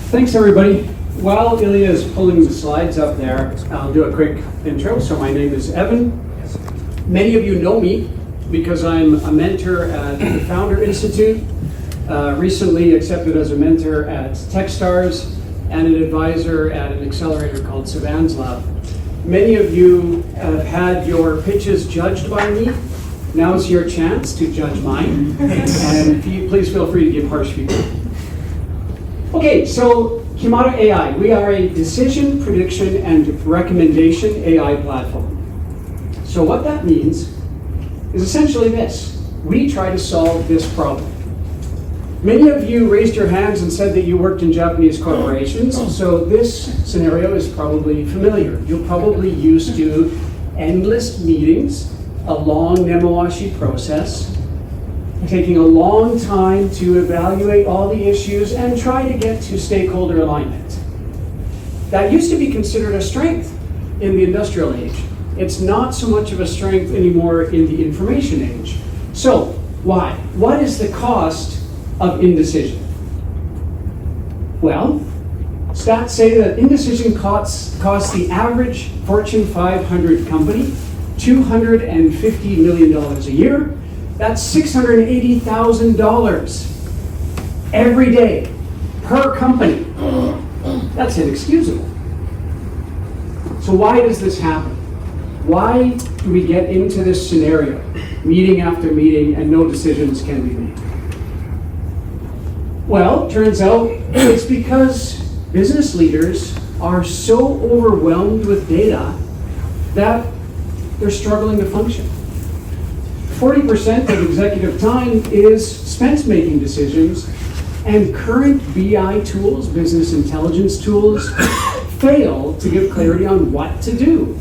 Thanks, everybody. While Ilya is pulling the slides up there, I'll do a quick intro. So my name is Evan. Many of you know me because I'm a mentor at the Founder Institute, recently accepted as a mentor at Techstars, and an advisor at an accelerator called Savann's Lab. Many of you have had your pitches judged by me. Now's your chance to judge mine, and please feel free to give harsh feedback. Okay, so kimaru.ai, we are a decision, prediction, and recommendation AI platform. So what that means is essentially this. We try to solve this problem. Many of you raised your hands and said that you worked in Japanese corporations, so this scenario is probably familiar. You're probably used to endless meetings, a long nemawashi process, taking a long time to evaluate all the issues and try to get to stakeholder alignment. That used to be considered a strength in the industrial age. It's not so much of a strength anymore in the information age. So, why? What is the cost of indecision? Well, stats say that indecision costs the average Fortune 500 company $250 million a year. That's $680,000 every day per company. That's inexcusable. So why does this happen? Why do we get into this scenario, meeting after meeting, and no decisions can be made? Well, turns out it's because business leaders are so overwhelmed with data that they're struggling to function. 40% of executive time is spent making decisions, and current BI tools, business intelligence tools, fail to give clarity on what to do.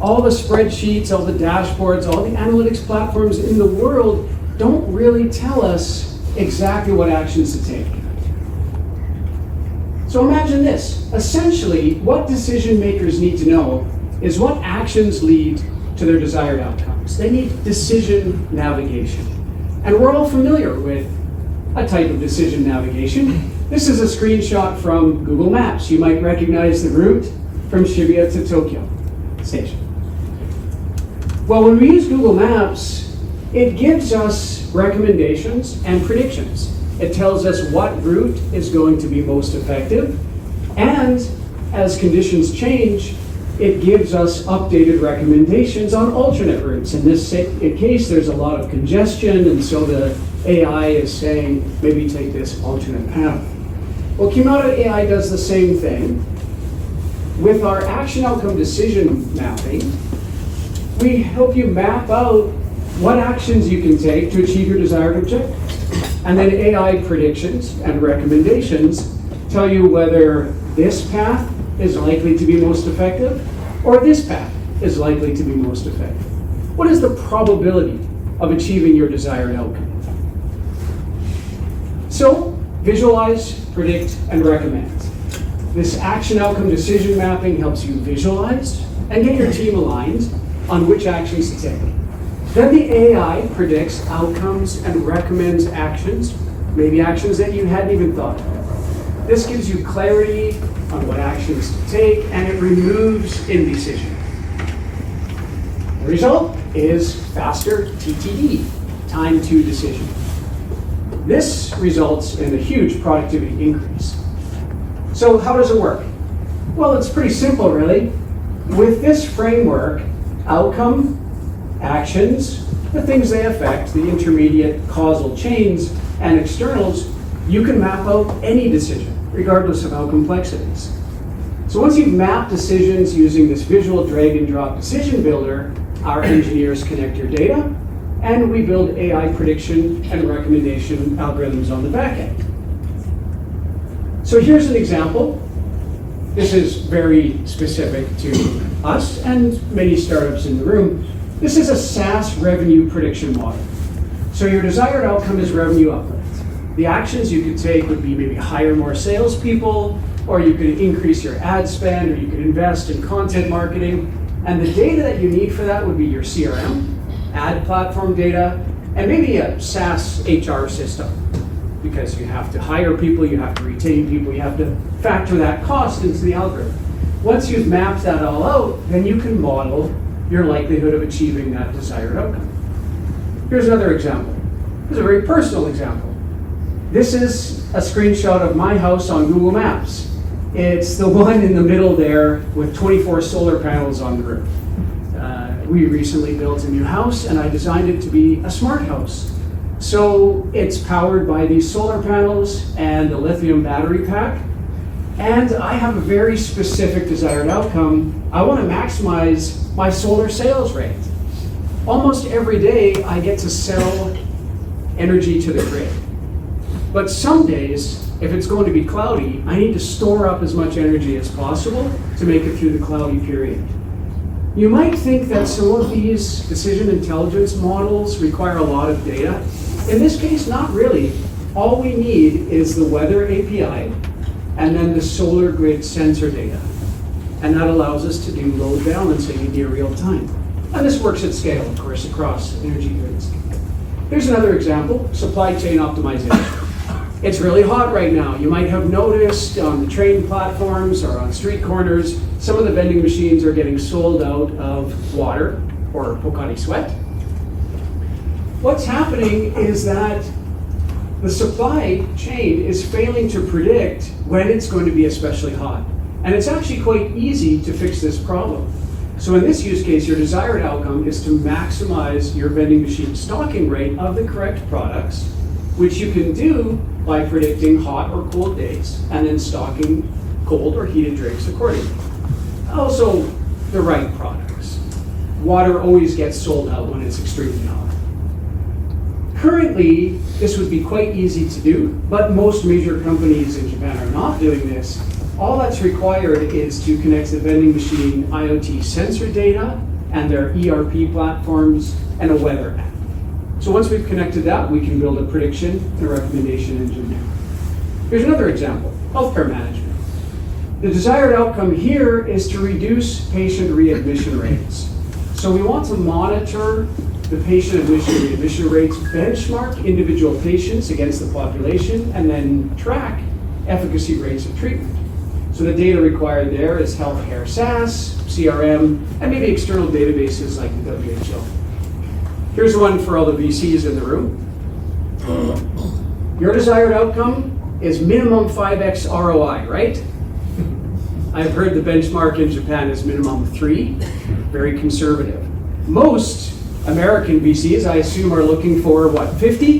All the spreadsheets, all the dashboards, all the analytics platforms in the world don't really tell us exactly what actions to take. So imagine this. Essentially, what decision makers need to know is what actions lead to their desired outcomes. They need decision navigation. And we're all familiar with a type of decision navigation. This is a screenshot from Google Maps. You might recognize the route from Shibuya to Tokyo Station. Well, when we use Google Maps, it gives us recommendations and predictions. It tells us what route is going to be most effective, and as conditions change, it gives us updated recommendations on alternate routes. In this case, there's a lot of congestion, and so the AI is saying, maybe take this alternate path. Well, kimaru.ai does the same thing. With our action outcome decision mapping, we help you map out what actions you can take to achieve your desired objective. And then AI predictions and recommendations tell you whether this path is likely to be most effective or this path is likely to be most effective. What is the probability of achieving your desired outcome? So, visualize, predict, and recommend. This action outcome decision mapping helps you visualize and get your team aligned on which actions to take. Then the AI predicts outcomes and recommends actions, maybe actions that you hadn't even thought of. This gives you clarity on what actions to take, and it removes indecision. The result is faster TTD, time to decision. This results in a huge productivity increase. So how does it work? Well, it's pretty simple, really. With this framework, outcome, actions, the things they affect, the intermediate causal chains, and externals, you can map out any decision, regardless of how complex it is. So once you've mapped decisions using this visual drag and drop decision builder, our engineers connect your data, and we build AI prediction and recommendation algorithms on the back end. So here's an example. This is very specific to us and many startups in the room. This is a SaaS revenue prediction model. So your desired outcome is revenue uplift. The actions you could take would be maybe hire more salespeople, or you could increase your ad spend, or you could invest in content marketing. And the data that you need for that would be your CRM, ad platform data, and maybe a SaaS HR system. because you have to hire people, you have to retain people, you have to factor that cost into the algorithm. Once you've mapped that all out, then you can model your likelihood of achieving that desired outcome. Here's another example. Here's a very personal example. This is a screenshot of my house on Google Maps. It's the one in the middle there with 24 solar panels on the roof. We recently built a new house and I designed it to be a smart house. So it's powered by these solar panels and a lithium battery pack. And I have a very specific desired outcome. I want to maximize my solar sales rate. Almost every day I get to sell energy to the grid. But some days, if it's going to be cloudy, I need to store up as much energy as possible to make it through the cloudy period. You might think that some of these decision intelligence models require a lot of data. In this case, not really. All we need is the weather API and then the solar grid sensor data. And that allows us to do load balancing in near real time. And this works at scale, of course, across energy grids. Here's another example, supply chain optimization. It's really hot right now. You might have noticed on the train platforms or on street corners, some of the vending machines are getting sold out of water or Pocari Sweat. What's happening is that the supply chain is failing to predict when it's going to be especially hot. And it's actually quite easy to fix this problem. So in this use case, your desired outcome is to maximize your vending machine stocking rate of the correct products, which you can do by predicting hot or cold days and then stocking cold or heated drinks accordingly. Also, the right products. Water always gets sold out when it's extremely hot. Currently, this would be quite easy to do, but most major companies in Japan are not doing this. All that's required is to connect the vending machine IoT sensor data and their ERP platforms and a weather app. So once we've connected that, we can build a prediction and a recommendation engine now. Here's another example, healthcare management. The desired outcome here is to reduce patient readmission rates. So we want to monitor the patient readmission rates, benchmark individual patients against the population, and then track efficacy rates of treatment. So the data required there is healthcare SaaS, CRM, and maybe external databases like the WHO. Here's one for all the VCs in the room. Your desired outcome is minimum 5x ROI, right? I've heard the benchmark in Japan is minimum 3, very conservative. Most American VCs, I assume, are looking for, what, 50?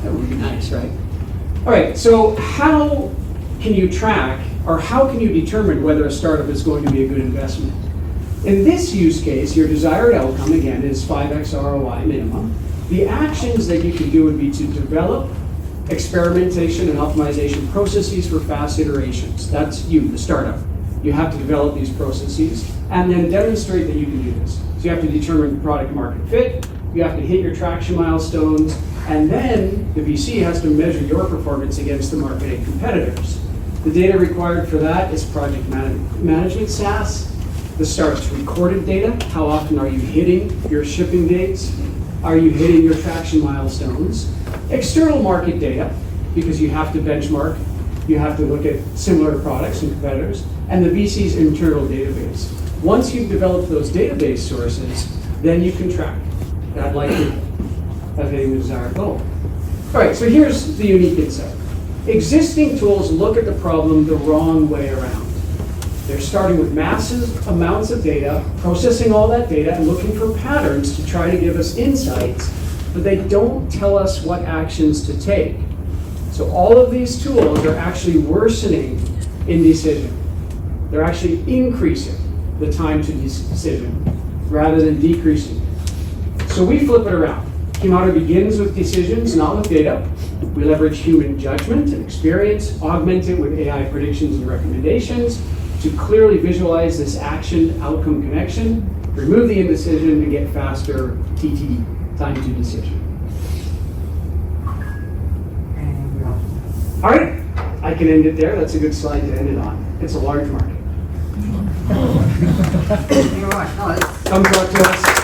That would be nice, right? All right, so how can you track, or how can you determine whether a startup is going to be a good investment? In this use case, your desired outcome, again, is 5x ROI minimum. The actions that you can do would be to develop experimentation and optimization processes for fast iterations. That's you, the startup. You have to develop these processes and then demonstrate that you can do this. So you have to determine product market fit, you have to hit your traction milestones, and then the VC has to measure your performance against the market and competitors. The data required for that is project management SaaS, the startup's recorded data, how often are you hitting your shipping dates, are you hitting your traction milestones, external market data, because you have to benchmark, you have to look at similar products and competitors, and the VC's internal database. Once you've developed those database sources, then you can track that likelihood of hitting the desired goal. All right, so here's the unique insight. Existing tools look at the problem the wrong way around. They're starting with massive amounts of data, processing all that data, and looking for patterns to try to give us insights, but they don't tell us what actions to take. So all of these tools are actually worsening indecision. They're actually increasing the time to decision rather than decreasing it. So we flip it around. Kimaru begins with decisions, not with data. We leverage human judgment and experience, augment it with AI predictions and recommendations to clearly visualize this action outcome connection, remove the indecision, and get faster TTD, time to decision. All right, I can end it there. That's a good slide to end it on. It's a large market. Come talk to us.